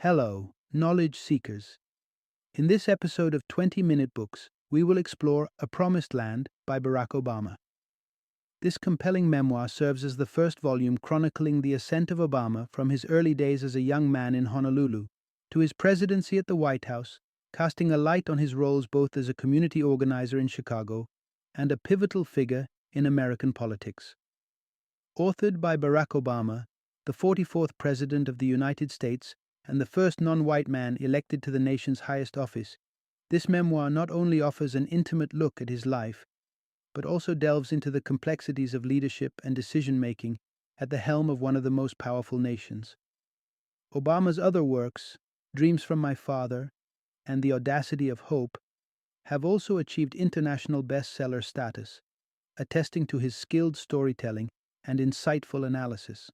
Hello, knowledge seekers. In this episode of 20-Minute Books, we will explore A Promised Land by Barack Obama. This compelling memoir serves as the first volume chronicling the ascent of Obama from his early days as a young man in Honolulu to his presidency at the White House, casting a light on his roles both as a community organizer in Chicago and a pivotal figure in American politics. Authored by Barack Obama, the 44th President of the United States and the first non-white man elected to the nation's highest office, this memoir not only offers an intimate look at his life, but also delves into the complexities of leadership and decision-making at the helm of one of the most powerful nations. Obama's other works, Dreams from My Father and The Audacity of Hope, have also achieved international bestseller status, attesting to his skilled storytelling and insightful analysis.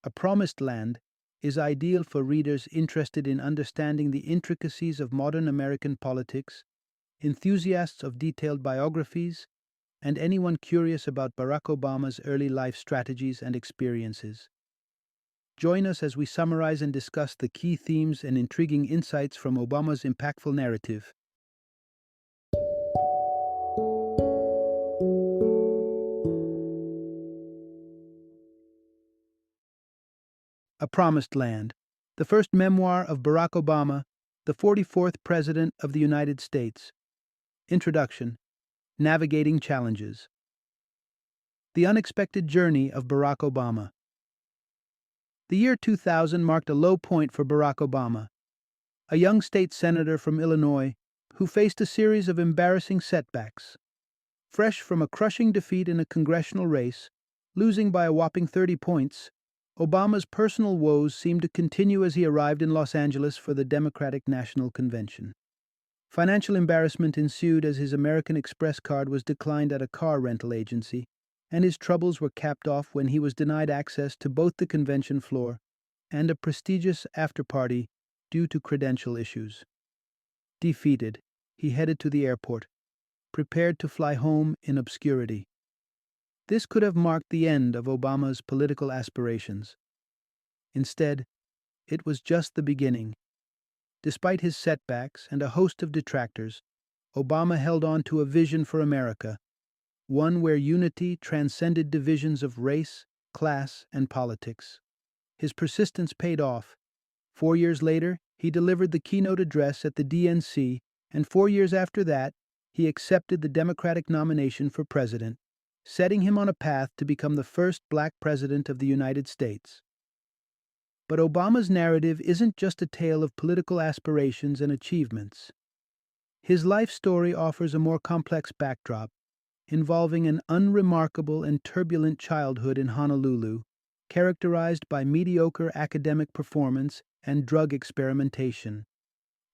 A Promised Land is ideal for readers interested in understanding the intricacies of modern American politics, enthusiasts of detailed biographies, and anyone curious about Barack Obama's early life strategies and experiences. Join us as we summarize and discuss the key themes and intriguing insights from Obama's impactful narrative. A Promised Land, the first memoir of Barack Obama, the 44th President of the United States. Introduction: Navigating Challenges. The Unexpected Journey of Barack Obama. The year 2000 marked a low point for Barack Obama, a young state senator from Illinois who faced a series of embarrassing setbacks. Fresh from a crushing defeat in a congressional race, losing by a whopping 30 points, Obama's personal woes seemed to continue as he arrived in Los Angeles for the Democratic National Convention. Financial embarrassment ensued as his American Express card was declined at a car rental agency, and his troubles were capped off when he was denied access to both the convention floor and a prestigious after-party due to credential issues. Defeated, he headed to the airport, prepared to fly home in obscurity. This could have marked the end of Obama's political aspirations. Instead, it was just the beginning. Despite his setbacks and a host of detractors, Obama held on to a vision for America, one where unity transcended divisions of race, class, and politics. His persistence paid off. 4 years later, he delivered the keynote address at the DNC, and 4 years after that, he accepted the Democratic nomination for president, setting him on a path to become the first black president of the United States. But Obama's narrative isn't just a tale of political aspirations and achievements. His life story offers a more complex backdrop, involving an unremarkable and turbulent childhood in Honolulu, characterized by mediocre academic performance and drug experimentation.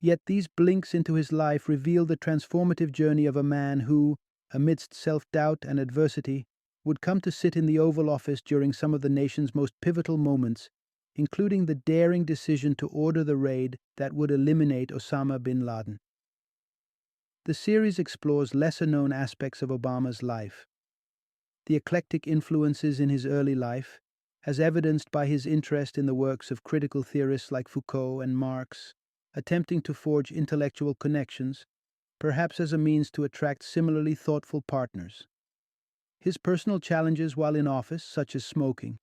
Yet these blinks into his life reveal the transformative journey of a man who, amidst self-doubt and adversity, would come to sit in the Oval Office during some of the nation's most pivotal moments, including the daring decision to order the raid that would eliminate Osama bin Laden. The series explores lesser-known aspects of Obama's life. The eclectic influences in his early life, as evidenced by his interest in the works of critical theorists like Foucault and Marx, attempting to forge intellectual connections, perhaps as a means to attract similarly thoughtful partners. His personal challenges while in office, such as smoking.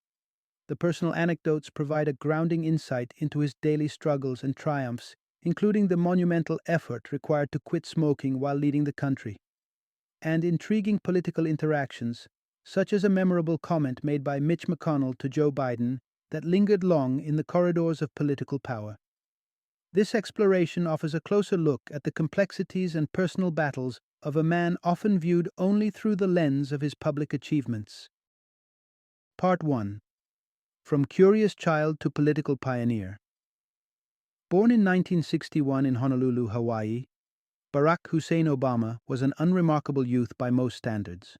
The personal anecdotes provide a grounding insight into his daily struggles and triumphs, including the monumental effort required to quit smoking while leading the country. And intriguing political interactions, such as a memorable comment made by Mitch McConnell to Joe Biden that lingered long in the corridors of political power. This exploration offers a closer look at the complexities and personal battles of a man often viewed only through the lens of his public achievements. Part 1. From Curious Child to Political Pioneer. Born in 1961 in Honolulu, Hawaii, Barack Hussein Obama was an unremarkable youth by most standards.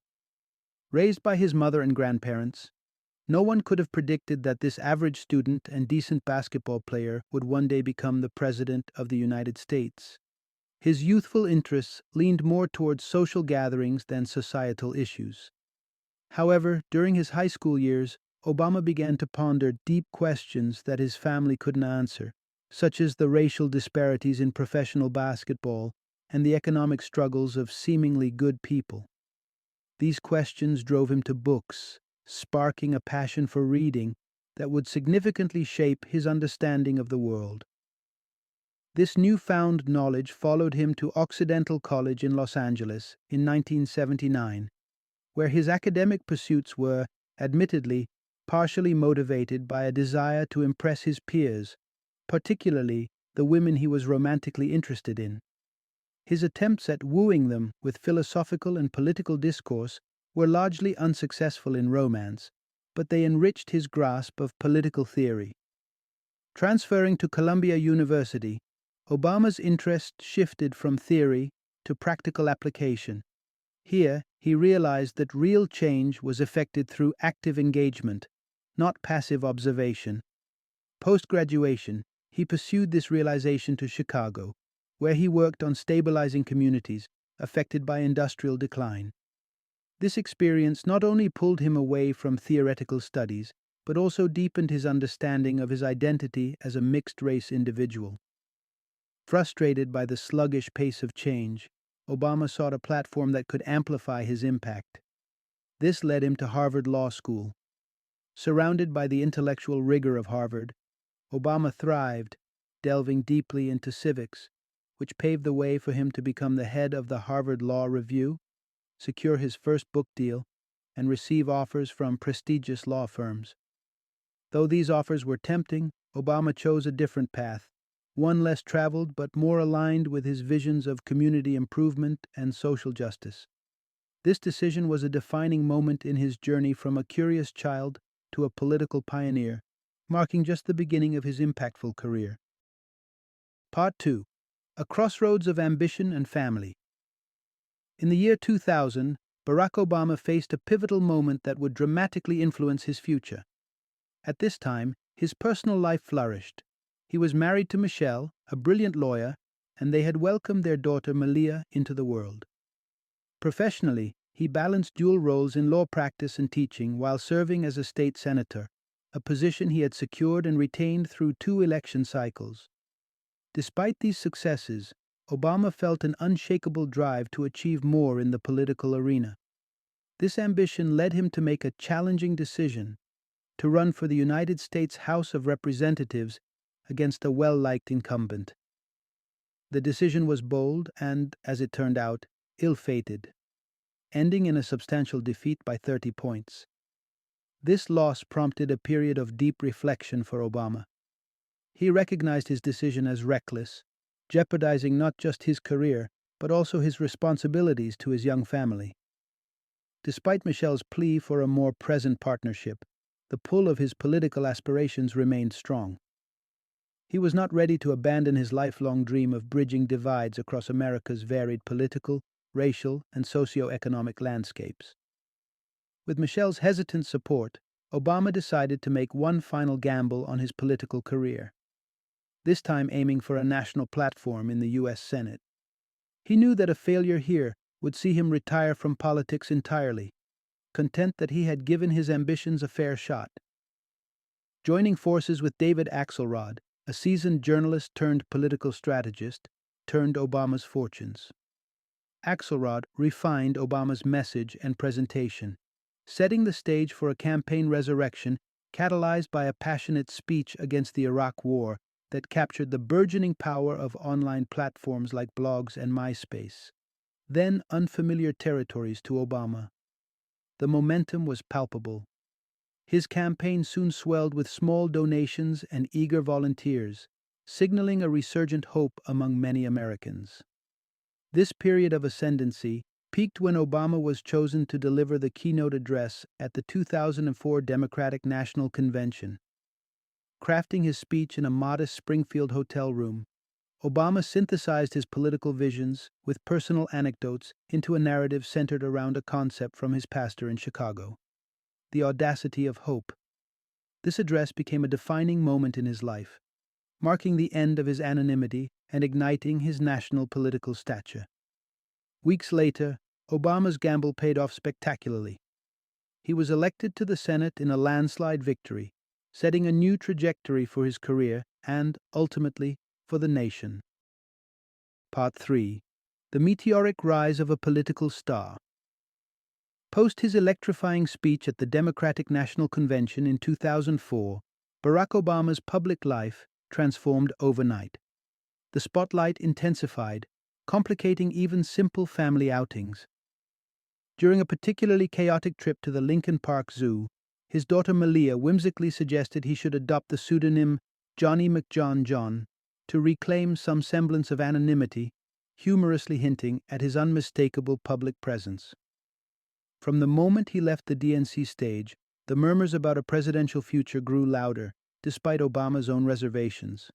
Raised by his mother and grandparents, no one could have predicted that this average student and decent basketball player would one day become the President of the United States. His youthful interests leaned more towards social gatherings than societal issues. However, during his high school years, Obama began to ponder deep questions that his family couldn't answer, such as the racial disparities in professional basketball and the economic struggles of seemingly good people. These questions drove him to books, sparking a passion for reading that would significantly shape his understanding of the world. This newfound knowledge followed him to Occidental College in Los Angeles in 1979, where his academic pursuits were, admittedly, partially motivated by a desire to impress his peers, particularly the women he was romantically interested in. His attempts at wooing them with philosophical and political discourse were largely unsuccessful in romance, but they enriched his grasp of political theory. Transferring to Columbia University, Obama's interest shifted from theory to practical application. Here, he realized that real change was effected through active engagement, not passive observation. Post-graduation, he pursued this realization to Chicago, where he worked on stabilizing communities affected by industrial decline. This experience not only pulled him away from theoretical studies, but also deepened his understanding of his identity as a mixed-race individual. Frustrated by the sluggish pace of change, Obama sought a platform that could amplify his impact. This led him to Harvard Law School. Surrounded by the intellectual rigor of Harvard, Obama thrived, delving deeply into civics, which paved the way for him to become the head of the Harvard Law Review, secure his first book deal, and receive offers from prestigious law firms. Though these offers were tempting, Obama chose a different path, one less traveled but more aligned with his visions of community improvement and social justice. This decision was a defining moment in his journey from a curious child to a political pioneer, marking just the beginning of his impactful career. Part 2. A Crossroads of Ambition and Family. In the year 2000, Barack Obama faced a pivotal moment that would dramatically influence his future. At this time, his personal life flourished. He was married to Michelle, a brilliant lawyer, and they had welcomed their daughter Malia into the world. Professionally, he balanced dual roles in law practice and teaching while serving as a state senator, a position he had secured and retained through 2 election cycles. Despite these successes, Obama felt an unshakable drive to achieve more in the political arena. This ambition led him to make a challenging decision: to run for the United States House of Representatives against a well-liked incumbent. The decision was bold and, as it turned out, ill-fated, ending in a substantial defeat by 30 points. This loss prompted a period of deep reflection for Obama. He recognized his decision as reckless, jeopardizing not just his career, but also his responsibilities to his young family. Despite Michelle's plea for a more present partnership, the pull of his political aspirations remained strong. He was not ready to abandon his lifelong dream of bridging divides across America's varied political, racial, and socio-economic landscapes. With Michelle's hesitant support, Obama decided to make one final gamble on his political career, this time aiming for a national platform in the U.S. Senate. He knew that a failure here would see him retire from politics entirely, content that he had given his ambitions a fair shot. Joining forces with David Axelrod, a seasoned journalist turned political strategist, turned Obama's fortunes. Axelrod refined Obama's message and presentation, setting the stage for a campaign resurrection catalyzed by a passionate speech against the Iraq War that captured the burgeoning power of online platforms like blogs and MySpace, then unfamiliar territories to Obama. The momentum was palpable. His campaign soon swelled with small donations and eager volunteers, signaling a resurgent hope among many Americans. This period of ascendancy peaked when Obama was chosen to deliver the keynote address at the 2004 Democratic National Convention. Crafting his speech in a modest Springfield hotel room, Obama synthesized his political visions with personal anecdotes into a narrative centered around a concept from his pastor in Chicago: the audacity of hope. This address became a defining moment in his life, marking the end of his anonymity and igniting his national political stature. Weeks later, Obama's gamble paid off spectacularly. He was elected to the Senate in a landslide victory, setting a new trajectory for his career and, ultimately, for the nation. Part 3. The meteoric rise of a political star. Post his electrifying speech at the Democratic National Convention in 2004, Barack Obama's public life transformed overnight. The spotlight intensified, complicating even simple family outings. During a particularly chaotic trip to the Lincoln Park Zoo, his daughter Malia whimsically suggested he should adopt the pseudonym Johnny McJohn John to reclaim some semblance of anonymity, humorously hinting at his unmistakable public presence. From the moment he left the DNC stage, the murmurs about a presidential future grew louder, despite Obama's own reservations.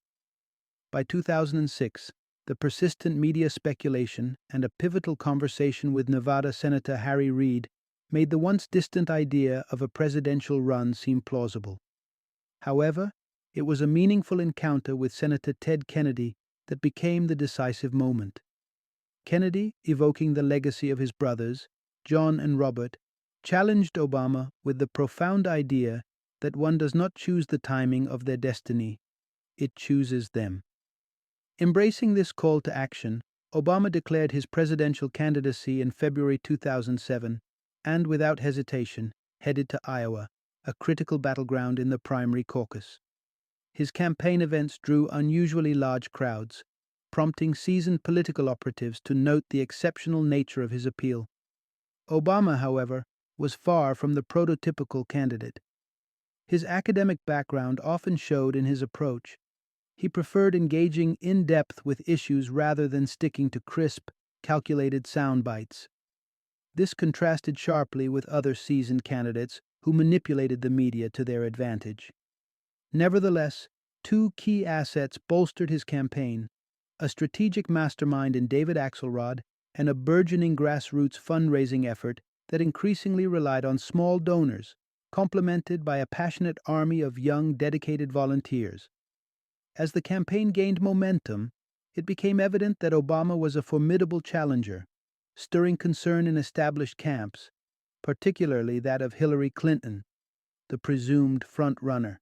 By 2006, the persistent media speculation and a pivotal conversation with Nevada Senator Harry Reid made the once distant idea of a presidential run seem plausible. However, it was a meaningful encounter with Senator Ted Kennedy that became the decisive moment. Kennedy, evoking the legacy of his brothers, John and Robert, challenged Obama with the profound idea that one does not choose the timing of their destiny, it chooses them. Embracing this call to action, Obama declared his presidential candidacy in February 2007 and, without hesitation, headed to Iowa, a critical battleground in the primary caucus. His campaign events drew unusually large crowds, prompting seasoned political operatives to note the exceptional nature of his appeal. Obama, however, was far from the prototypical candidate. His academic background often showed in his approach. He preferred engaging in depth with issues rather than sticking to crisp, calculated sound bites. This contrasted sharply with other seasoned candidates who manipulated the media to their advantage. Nevertheless, two key assets bolstered his campaign: a strategic mastermind in David Axelrod and a burgeoning grassroots fundraising effort that increasingly relied on small donors, complemented by a passionate army of young, dedicated volunteers. As the campaign gained momentum, it became evident that Obama was a formidable challenger, stirring concern in established camps, particularly that of Hillary Clinton, the presumed front-runner.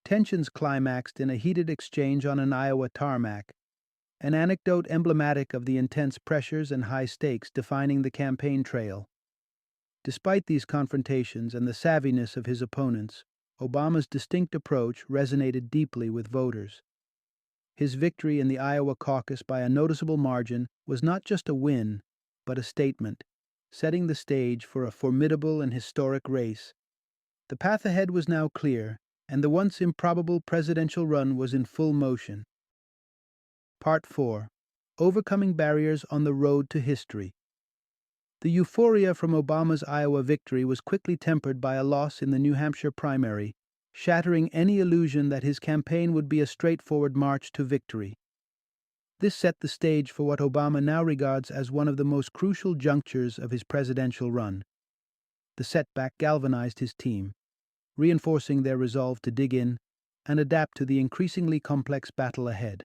Tensions climaxed in a heated exchange on an Iowa tarmac, an anecdote emblematic of the intense pressures and high stakes defining the campaign trail. Despite these confrontations and the savviness of his opponents, Obama's distinct approach resonated deeply with voters. His victory in the Iowa caucus by a noticeable margin was not just a win, but a statement, setting the stage for a formidable and historic race. The path ahead was now clear, and the once improbable presidential run was in full motion. Part 4. Overcoming Barriers on the Road to History. The euphoria from Obama's Iowa victory was quickly tempered by a loss in the New Hampshire primary, shattering any illusion that his campaign would be a straightforward march to victory. This set the stage for what Obama now regards as one of the most crucial junctures of his presidential run. The setback galvanized his team, reinforcing their resolve to dig in and adapt to the increasingly complex battle ahead.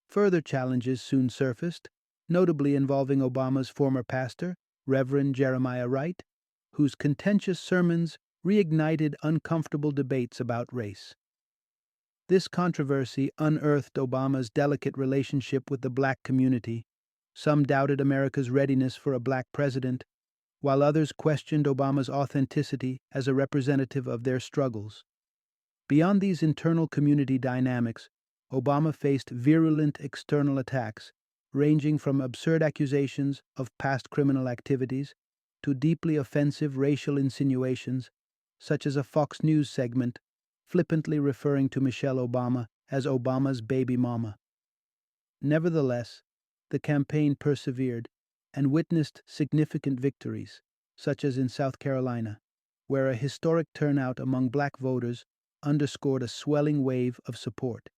Further challenges soon surfaced, notably involving Obama's former pastor, Reverend Jeremiah Wright, whose contentious sermons reignited uncomfortable debates about race. This controversy unearthed Obama's delicate relationship with the black community. Some doubted America's readiness for a black president, while others questioned Obama's authenticity as a representative of their struggles. Beyond these internal community dynamics, Obama faced virulent external attacks, ranging from absurd accusations of past criminal activities to deeply offensive racial insinuations, such as a Fox News segment flippantly referring to Michelle Obama as Obama's baby mama. Nevertheless, the campaign persevered and witnessed significant victories, such as in South Carolina, where a historic turnout among black voters underscored a swelling wave of support.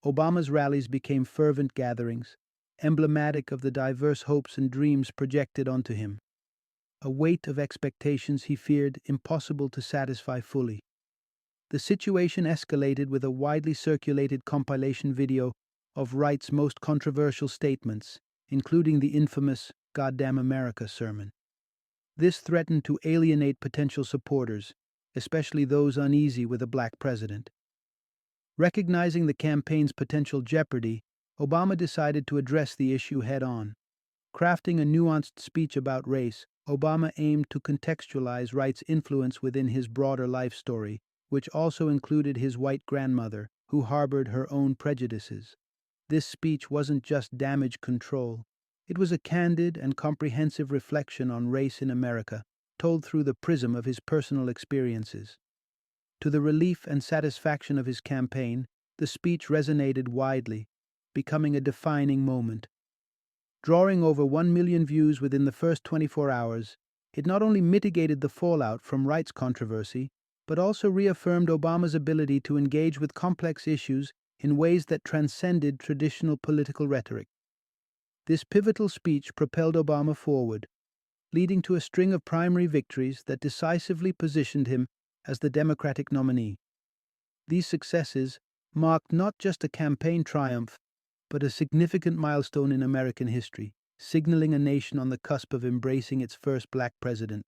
Obama's rallies became fervent gatherings, emblematic of the diverse hopes and dreams projected onto him, a weight of expectations he feared impossible to satisfy fully. The situation escalated with a widely circulated compilation video of Wright's most controversial statements, including the infamous "Goddamn America" sermon. This threatened to alienate potential supporters, especially those uneasy with a black president. Recognizing the campaign's potential jeopardy, Obama decided to address the issue head on. Crafting a nuanced speech about race, Obama aimed to contextualize Wright's influence within his broader life story, which also included his white grandmother, who harbored her own prejudices. This speech wasn't just damage control. It was a candid and comprehensive reflection on race in America, told through the prism of his personal experiences. To the relief and satisfaction of his campaign, the speech resonated widely, becoming a defining moment. Drawing over 1 million views within the first 24 hours, it not only mitigated the fallout from Wright's controversy, but also reaffirmed Obama's ability to engage with complex issues in ways that transcended traditional political rhetoric. This pivotal speech propelled Obama forward, leading to a string of primary victories that decisively positioned him as the Democratic nominee. These successes marked not just a campaign triumph, but a significant milestone in American history, signaling a nation on the cusp of embracing its first black president.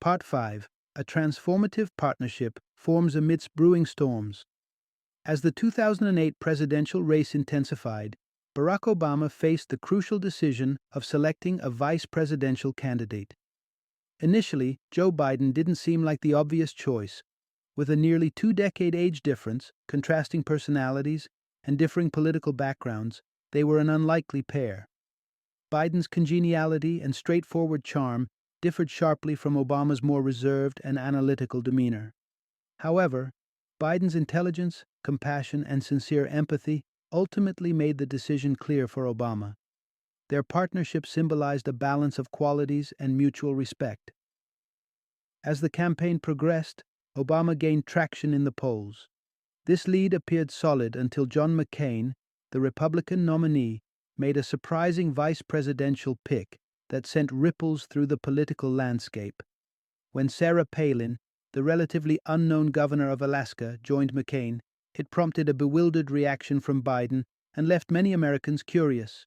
Part 5. A transformative partnership forms amidst brewing storms. As the 2008 presidential race intensified, Barack Obama faced the crucial decision of selecting a vice presidential candidate. Initially, Joe Biden didn't seem like the obvious choice. With a nearly two-decade age difference, contrasting personalities, and differing political backgrounds, they were an unlikely pair. Biden's congeniality and straightforward charm differed sharply from Obama's more reserved and analytical demeanor. However, Biden's intelligence, compassion, and sincere empathy ultimately made the decision clear for Obama. Their partnership symbolized a balance of qualities and mutual respect. As the campaign progressed, Obama gained traction in the polls. This lead appeared solid until John McCain, the Republican nominee, made a surprising vice presidential pick that sent ripples through the political landscape. When Sarah Palin, the relatively unknown governor of Alaska, joined McCain, it prompted a bewildered reaction from Biden and left many Americans curious.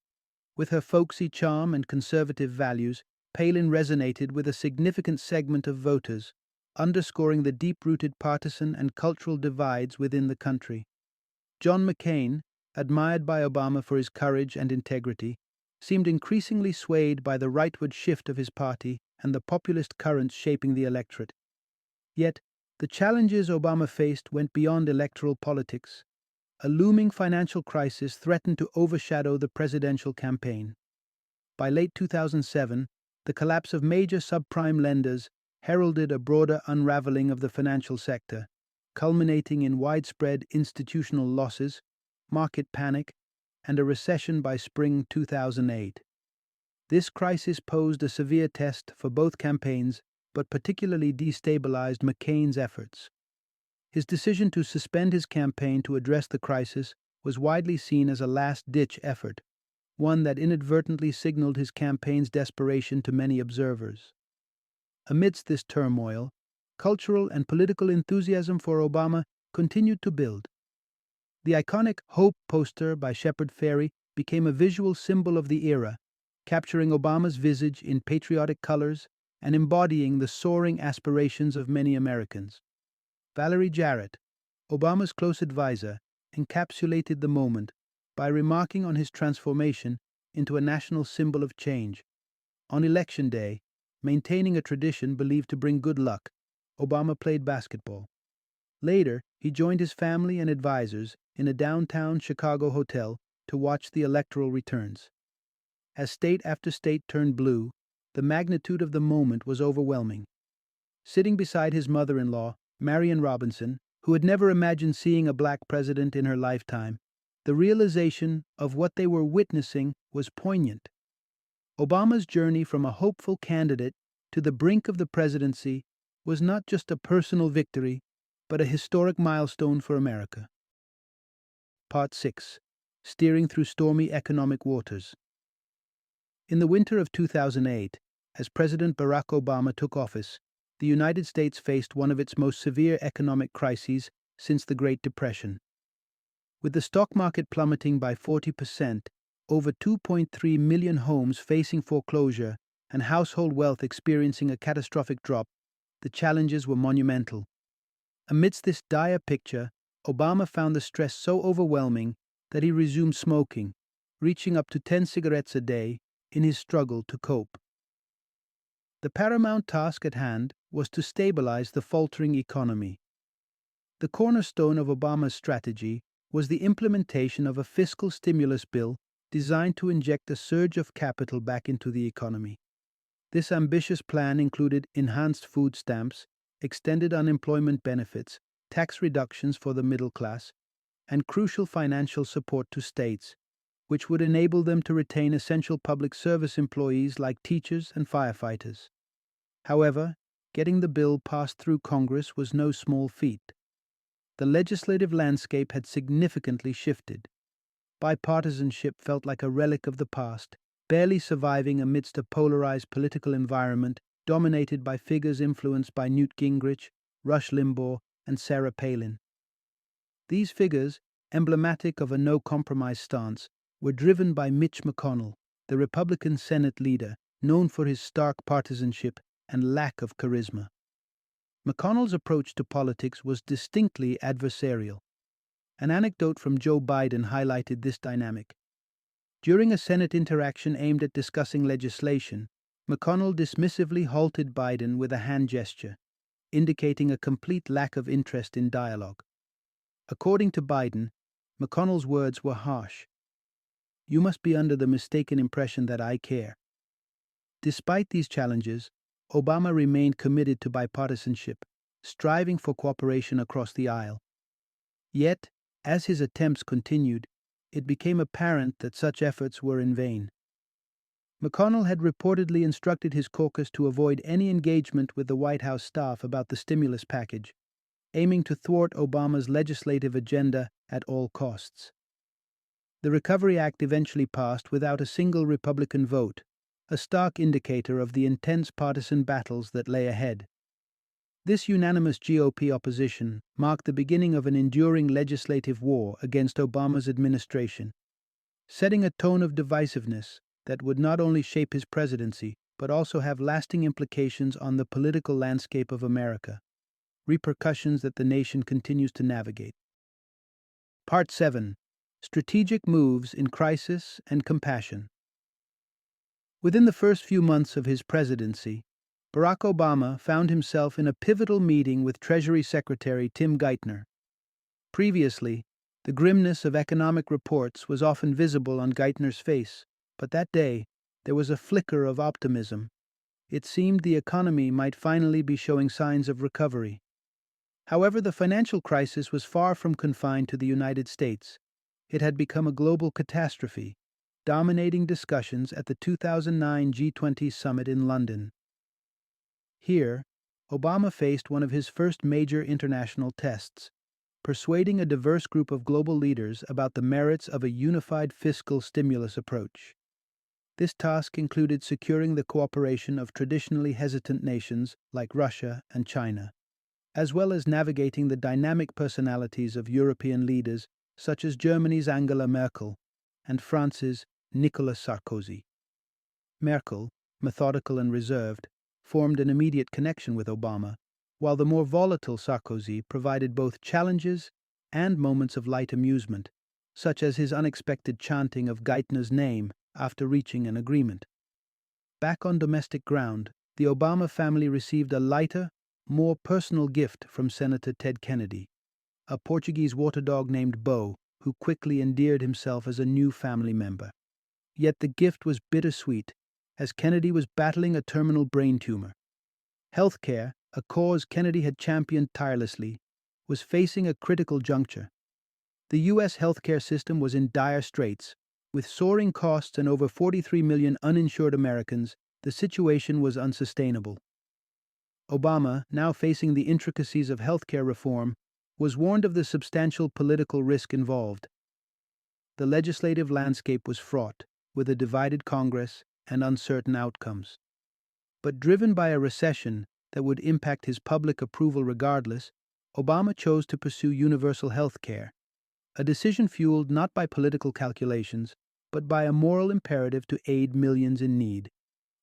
With her folksy charm and conservative values, Palin resonated with a significant segment of voters, underscoring the deep-rooted partisan and cultural divides within the country. John McCain, admired by Obama for his courage and integrity, seemed increasingly swayed by the rightward shift of his party and the populist currents shaping the electorate. Yet, the challenges Obama faced went beyond electoral politics. A looming financial crisis threatened to overshadow the presidential campaign. By late 2007, the collapse of major subprime lenders heralded a broader unraveling of the financial sector, culminating in widespread institutional losses, market panic, and a recession by spring 2008. This crisis posed a severe test for both campaigns, but particularly destabilized McCain's efforts. His decision to suspend his campaign to address the crisis was widely seen as a last-ditch effort, one that inadvertently signaled his campaign's desperation to many observers. Amidst this turmoil, cultural and political enthusiasm for Obama continued to build. The iconic Hope poster by Shepard Fairey became a visual symbol of the era, capturing Obama's visage in patriotic colors and embodying the soaring aspirations of many Americans. Valerie Jarrett, Obama's close advisor, encapsulated the moment by remarking on his transformation into a national symbol of change. On Election Day, maintaining a tradition believed to bring good luck, Obama played basketball. Later, he joined his family and advisors in a downtown Chicago hotel to watch the electoral returns. As state after state turned blue, the magnitude of the moment was overwhelming. Sitting beside his mother-in-law, Marion Robinson, who had never imagined seeing a black president in her lifetime, the realization of what they were witnessing was poignant. Obama's journey from a hopeful candidate to the brink of the presidency was not just a personal victory, but a historic milestone for America. Part 6. Steering through stormy economic waters. In the winter of 2008, as President Barack Obama took office, the United States faced one of its most severe economic crises since the Great Depression. With the stock market plummeting by 40%, over 2.3 million homes facing foreclosure, and household wealth experiencing a catastrophic drop, the challenges were monumental. Amidst this dire picture, Obama found the stress so overwhelming that he resumed smoking, reaching up to 10 cigarettes a day in his struggle to cope. The paramount task at hand was to stabilize the faltering economy. The cornerstone of Obama's strategy was the implementation of a fiscal stimulus bill designed to inject a surge of capital back into the economy. This ambitious plan included enhanced food stamps, extended unemployment benefits, tax reductions for the middle class, and crucial financial support to states, which would enable them to retain essential public service employees like teachers and firefighters. However, getting the bill passed through Congress was no small feat. The legislative landscape had significantly shifted. Bipartisanship felt like a relic of the past, barely surviving amidst a polarized political environment dominated by figures influenced by Newt Gingrich, Rush Limbaugh, and Sarah Palin. These figures, emblematic of a no-compromise stance, were driven by Mitch McConnell, the Republican Senate leader, known for his stark partisanship and lack of charisma. McConnell's approach to politics was distinctly adversarial. An anecdote from Joe Biden highlighted this dynamic. During a Senate interaction aimed at discussing legislation, McConnell dismissively halted Biden with a hand gesture, indicating a complete lack of interest in dialogue. According to Biden, McConnell's words were harsh. "You must be under the mistaken impression that I care." Despite these challenges, Obama remained committed to bipartisanship, striving for cooperation across the aisle. Yet, as his attempts continued, it became apparent that such efforts were in vain. McConnell had reportedly instructed his caucus to avoid any engagement with the White House staff about the stimulus package, aiming to thwart Obama's legislative agenda at all costs. The Recovery Act eventually passed without a single Republican vote, a stark indicator of the intense partisan battles that lay ahead. This unanimous GOP opposition marked the beginning of an enduring legislative war against Obama's administration, setting a tone of divisiveness that would not only shape his presidency but also have lasting implications on the political landscape of America, repercussions that the nation continues to navigate. Part 7. Strategic Moves in Crisis and Compassion. Within the first few months of his presidency, Barack Obama found himself in a pivotal meeting with Treasury Secretary Tim Geithner. Previously, the grimness of economic reports was often visible on Geithner's face, but that day there was a flicker of optimism. It seemed the economy might finally be showing signs of recovery. However, the financial crisis was far from confined to the United States. It had become a global catastrophe, dominating discussions at the 2009 G20 summit in London. Here, Obama faced one of his first major international tests, persuading a diverse group of global leaders about the merits of a unified fiscal stimulus approach. This task included securing the cooperation of traditionally hesitant nations like Russia and China, as well as navigating the dynamic personalities of European leaders such as Germany's Angela Merkel and France's Nicolas Sarkozy. Merkel, methodical and reserved, formed an immediate connection with Obama, while the more volatile Sarkozy provided both challenges and moments of light amusement, such as his unexpected chanting of Geithner's name after reaching an agreement. Back on domestic ground, the Obama family received a lighter, more personal gift from Senator Ted Kennedy, a Portuguese water dog named Bo, who quickly endeared himself as a new family member. Yet the gift was bittersweet, as Kennedy was battling a terminal brain tumor. Healthcare, a cause Kennedy had championed tirelessly, was facing a critical juncture. The U.S. healthcare system was in dire straits. With soaring costs and over 43 million uninsured Americans, the situation was unsustainable. Obama, now facing the intricacies of healthcare reform, was warned of the substantial political risk involved. The legislative landscape was fraught, with a divided Congress and uncertain outcomes. But driven by a recession that would impact his public approval regardless, Obama chose to pursue universal health care, a decision fueled not by political calculations, but by a moral imperative to aid millions in need.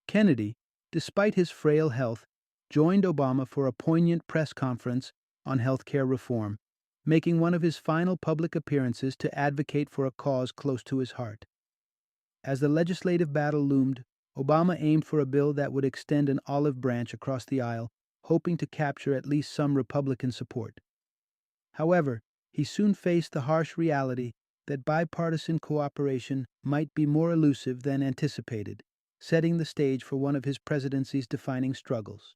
Kennedy, despite his frail health, joined Obama for a poignant press conference on healthcare reform, making one of his final public appearances to advocate for a cause close to his heart. As the legislative battle loomed, Obama aimed for a bill that would extend an olive branch across the aisle, hoping to capture at least some Republican support. However, he soon faced the harsh reality that bipartisan cooperation might be more elusive than anticipated, setting the stage for one of his presidency's defining struggles.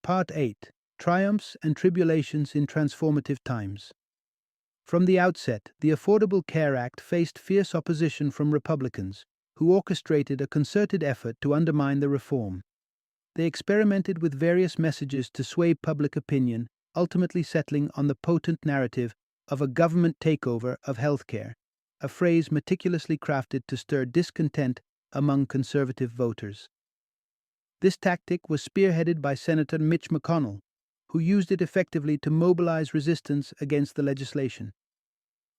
Part 8. Triumphs and Tribulations in Transformative Times. From the outset, the Affordable Care Act faced fierce opposition from Republicans, who orchestrated a concerted effort to undermine the reform. They experimented with various messages to sway public opinion, ultimately settling on the potent narrative of a government takeover of healthcare, a phrase meticulously crafted to stir discontent among conservative voters. This tactic was spearheaded by Senator Mitch McConnell, who used it effectively to mobilize resistance against the legislation.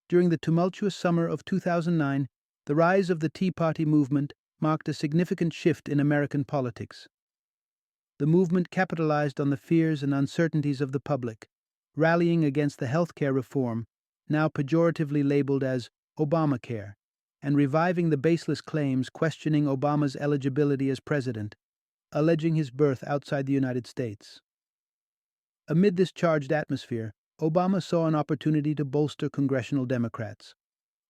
During the tumultuous summer of 2009, the rise of the Tea Party movement marked a significant shift in American politics. The movement capitalized on the fears and uncertainties of the public, rallying against the healthcare reform, now pejoratively labeled as Obamacare, and reviving the baseless claims questioning Obama's eligibility as president, alleging his birth outside the United States. Amid this charged atmosphere, Obama saw an opportunity to bolster congressional Democrats.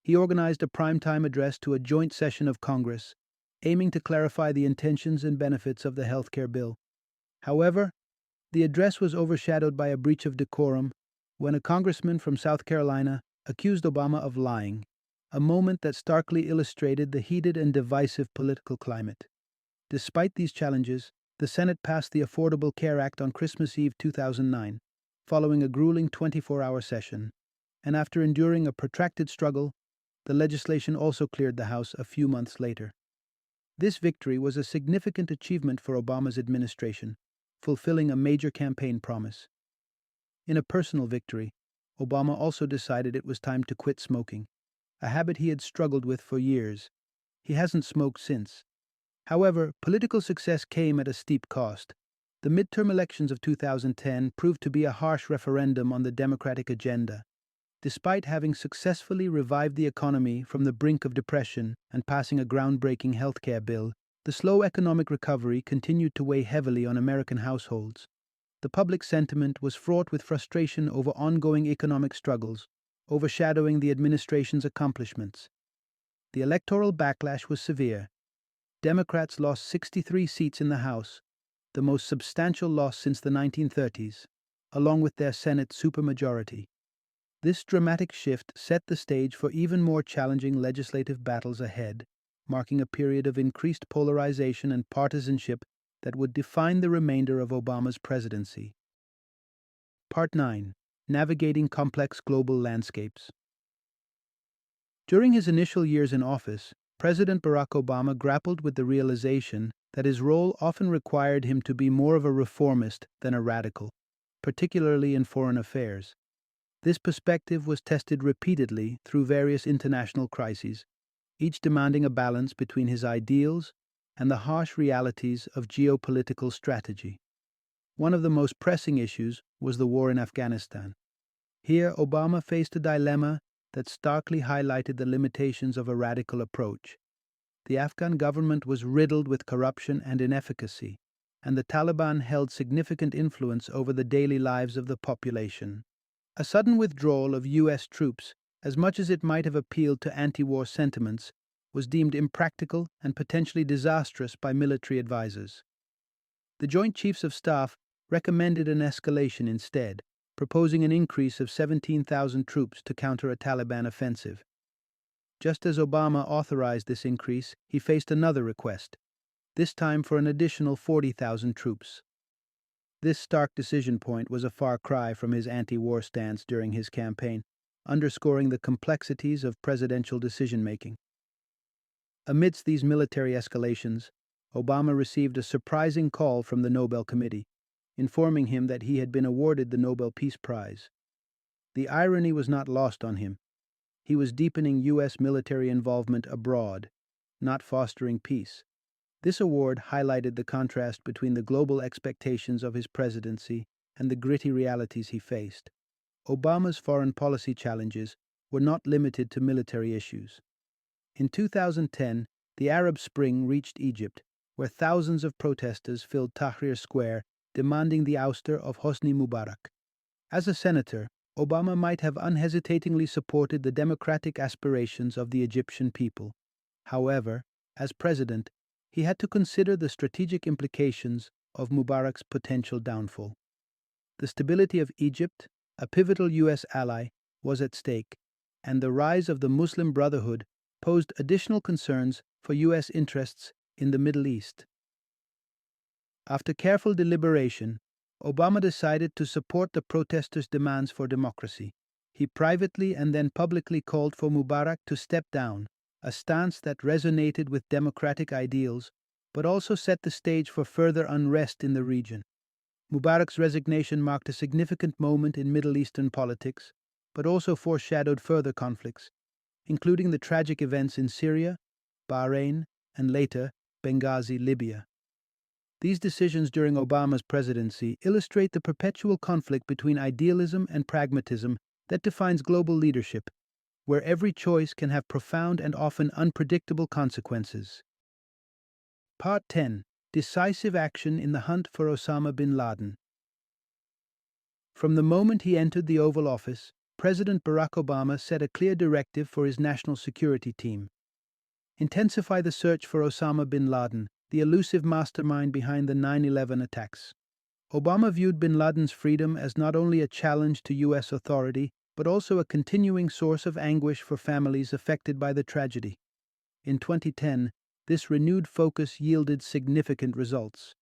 He organized a primetime address to a joint session of Congress, aiming to clarify the intentions and benefits of the healthcare bill. However, the address was overshadowed by a breach of decorum when a congressman from South Carolina accused Obama of lying, a moment that starkly illustrated the heated and divisive political climate. Despite these challenges, the Senate passed the Affordable Care Act on Christmas Eve 2009, following a grueling 24-hour session, and after enduring a protracted struggle, the legislation also cleared the House a few months later. This victory was a significant achievement for Obama's administration, fulfilling a major campaign promise. In a personal victory, Obama also decided it was time to quit smoking, a habit he had struggled with for years. He hasn't smoked since. However, political success came at a steep cost. The midterm elections of 2010 proved to be a harsh referendum on the Democratic agenda. Despite having successfully revived the economy from the brink of depression and passing a groundbreaking healthcare bill, the slow economic recovery continued to weigh heavily on American households. The public sentiment was fraught with frustration over ongoing economic struggles, overshadowing the administration's accomplishments. The electoral backlash was severe. Democrats lost 63 seats in the House, the most substantial loss since the 1930s, along with their Senate supermajority. This dramatic shift set the stage for even more challenging legislative battles ahead, marking a period of increased polarization and partisanship that would define the remainder of Obama's presidency. Part 9. Navigating Complex Global Landscapes. During his initial years in office, President Barack Obama grappled with the realization that his role often required him to be more of a reformist than a radical, particularly in foreign affairs. This perspective was tested repeatedly through various international crises, each demanding a balance between his ideals and the harsh realities of geopolitical strategy. One of the most pressing issues was the war in Afghanistan. Here, Obama faced a dilemma that starkly highlighted the limitations of a radical approach. The Afghan government was riddled with corruption and inefficacy, and the Taliban held significant influence over the daily lives of the population. A sudden withdrawal of U.S. troops, as much as it might have appealed to anti-war sentiments, was deemed impractical and potentially disastrous by military advisors. The Joint Chiefs of Staff recommended an escalation instead, proposing an increase of 17,000 troops to counter a Taliban offensive. Just as Obama authorized this increase, he faced another request, this time for an additional 40,000 troops. This stark decision point was a far cry from his anti-war stance during his campaign, underscoring the complexities of presidential decision-making. Amidst these military escalations, Obama received a surprising call from the Nobel Committee, informing him that he had been awarded the Nobel Peace Prize. The irony was not lost on him. He was deepening U.S. military involvement abroad, not fostering peace. This award highlighted the contrast between the global expectations of his presidency and the gritty realities he faced. Obama's foreign policy challenges were not limited to military issues. In 2010, the Arab Spring reached Egypt, where thousands of protesters filled Tahrir Square demanding the ouster of Hosni Mubarak. As a senator, Obama might have unhesitatingly supported the democratic aspirations of the Egyptian people. However, as president, he had to consider the strategic implications of Mubarak's potential downfall. The stability of Egypt, a pivotal U.S. ally, was at stake, and the rise of the Muslim Brotherhood posed additional concerns for U.S. interests in the Middle East. After careful deliberation, Obama decided to support the protesters' demands for democracy. He privately and then publicly called for Mubarak to step down, a stance that resonated with democratic ideals, but also set the stage for further unrest in the region. Mubarak's resignation marked a significant moment in Middle Eastern politics, but also foreshadowed further conflicts, including the tragic events in Syria, Bahrain, and later, Benghazi, Libya. These decisions during Obama's presidency illustrate the perpetual conflict between idealism and pragmatism that defines global leadership, where every choice can have profound and often unpredictable consequences. Part 10. Decisive Action in the Hunt for Osama bin Laden. From the moment he entered the Oval Office, President Barack Obama set a clear directive for his national security team. Intensify the search for Osama bin Laden, the elusive mastermind behind the 9/11 attacks. Obama viewed bin Laden's freedom as not only a challenge to U.S. authority, but also a continuing source of anguish for families affected by the tragedy. In 2010, this renewed focus yielded significant results.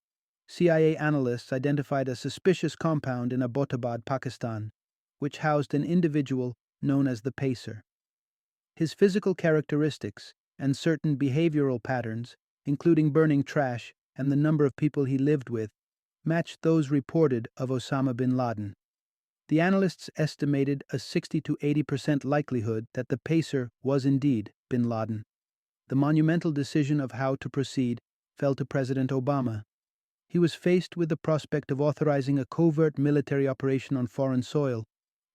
CIA analysts identified a suspicious compound in Abbottabad, Pakistan, which housed an individual known as the Pacer. His physical characteristics and certain behavioral patterns, including burning trash and the number of people he lived with, matched those reported of Osama bin Laden. The analysts estimated a 60 to 80% likelihood that the Pacer was indeed bin Laden. The monumental decision of how to proceed fell to President Obama. He was faced with the prospect of authorizing a covert military operation on foreign soil,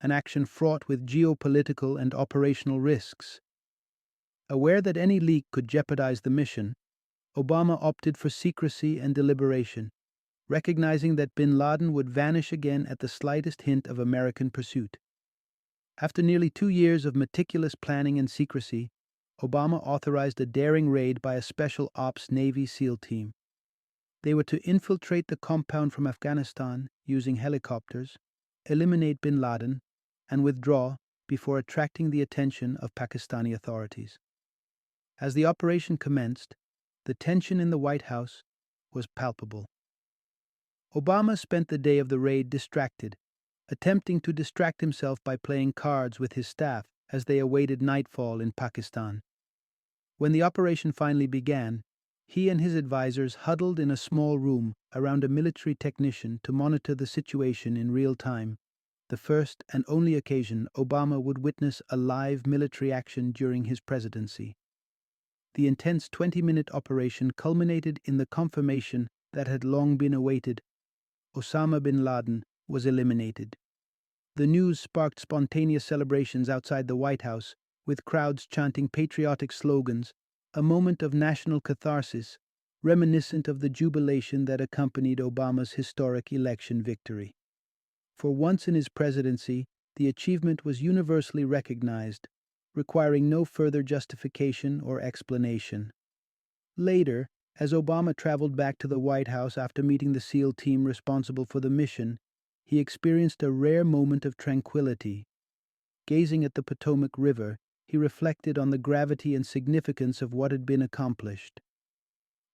an action fraught with geopolitical and operational risks. Aware that any leak could jeopardize the mission, Obama opted for secrecy and deliberation, recognizing that bin Laden would vanish again at the slightest hint of American pursuit. After nearly 2 years of meticulous planning and secrecy, Obama authorized a daring raid by a Special Ops Navy SEAL team. They were to infiltrate the compound from Afghanistan using helicopters, eliminate bin Laden, and withdraw before attracting the attention of Pakistani authorities. As the operation commenced, the tension in the White House was palpable. Obama spent the day of the raid distracted, attempting to distract himself by playing cards with his staff as they awaited nightfall in Pakistan. When the operation finally began, he and his advisors huddled in a small room around a military technician to monitor the situation in real time, the first and only occasion Obama would witness a live military action during his presidency. The intense 20-minute operation culminated in the confirmation that had long been awaited: Osama bin Laden was eliminated. The news sparked spontaneous celebrations outside the White House, with crowds chanting patriotic slogans, a moment of national catharsis, reminiscent of the jubilation that accompanied Obama's historic election victory. For once in his presidency, the achievement was universally recognized, requiring no further justification or explanation. Later, as Obama traveled back to the White House after meeting the SEAL team responsible for the mission, he experienced a rare moment of tranquility. Gazing at the Potomac River, he reflected on the gravity and significance of what had been accomplished.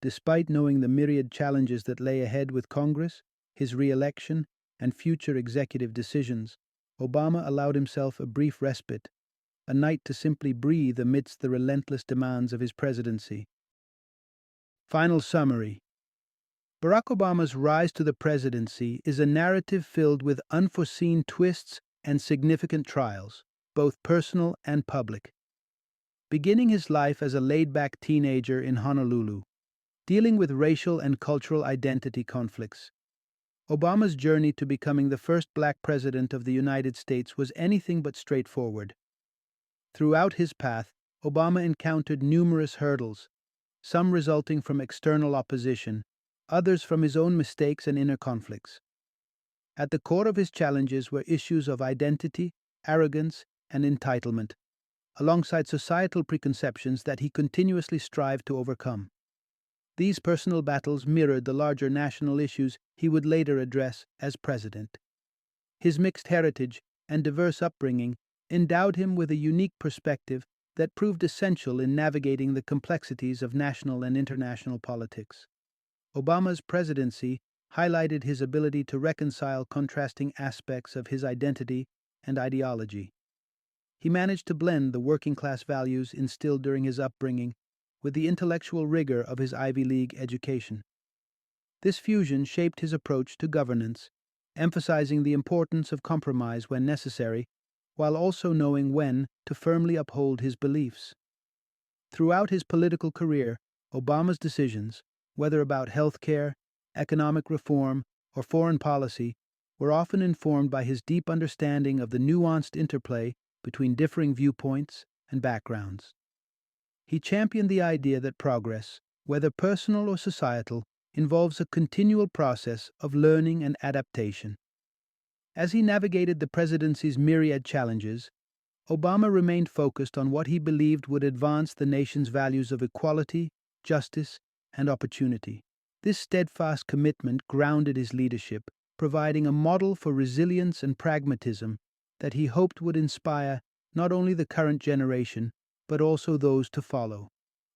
Despite knowing the myriad challenges that lay ahead with Congress, his re-election, and future executive decisions, Obama allowed himself a brief respite, a night to simply breathe amidst the relentless demands of his presidency. Final summary. Barack Obama's rise to the presidency is a narrative filled with unforeseen twists and significant trials, both personal and public. Beginning his life as a laid-back teenager in Honolulu, Dealing with racial and cultural identity conflicts. Obama's journey to becoming the first black president of the United States was anything but straightforward. Throughout his path, Obama encountered numerous hurdles, some resulting from external opposition, others from his own mistakes and inner conflicts. At the core of his challenges were issues of identity, arrogance, and entitlement, alongside societal preconceptions that he continuously strived to overcome. These personal battles mirrored the larger national issues he would later address as president. His mixed heritage and diverse upbringing endowed him with a unique perspective that proved essential in navigating the complexities of national and international politics. Obama's presidency highlighted his ability to reconcile contrasting aspects of his identity and ideology. He managed to blend the working class values instilled during his upbringing with the intellectual rigor of his Ivy League education. This fusion shaped his approach to governance, emphasizing the importance of compromise when necessary, while also knowing when to firmly uphold his beliefs. Throughout his political career, Obama's decisions, whether about health care, economic reform, or foreign policy, were often informed by his deep understanding of the nuanced interplay between differing viewpoints and backgrounds. He championed the idea that progress, whether personal or societal, involves a continual process of learning and adaptation. As he navigated the presidency's myriad challenges, Obama remained focused on what he believed would advance the nation's values of equality, justice, and opportunity. This steadfast commitment grounded his leadership, providing a model for resilience and pragmatism that he hoped would inspire not only the current generation, but also those to follow.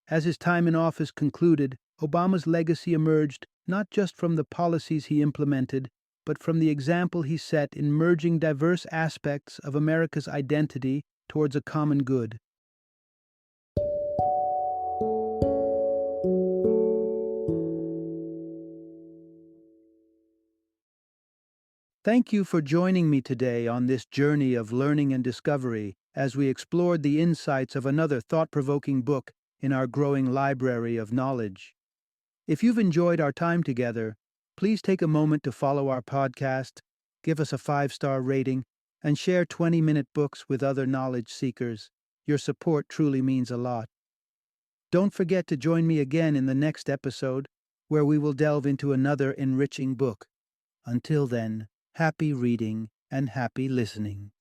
As his time in office concluded, Obama's legacy emerged not just from the policies he implemented, but from the example he set in merging diverse aspects of America's identity towards a common good. Thank you for joining me today on this journey of learning and discovery as we explored the insights of another thought-provoking book in our growing library of knowledge. If you've enjoyed our time together, please take a moment to follow our podcast, give us a 5-star rating, and share 20-minute books with other knowledge seekers. Your support truly means a lot. Don't forget to join me again in the next episode, where we will delve into another enriching book. Until then, happy reading and happy listening.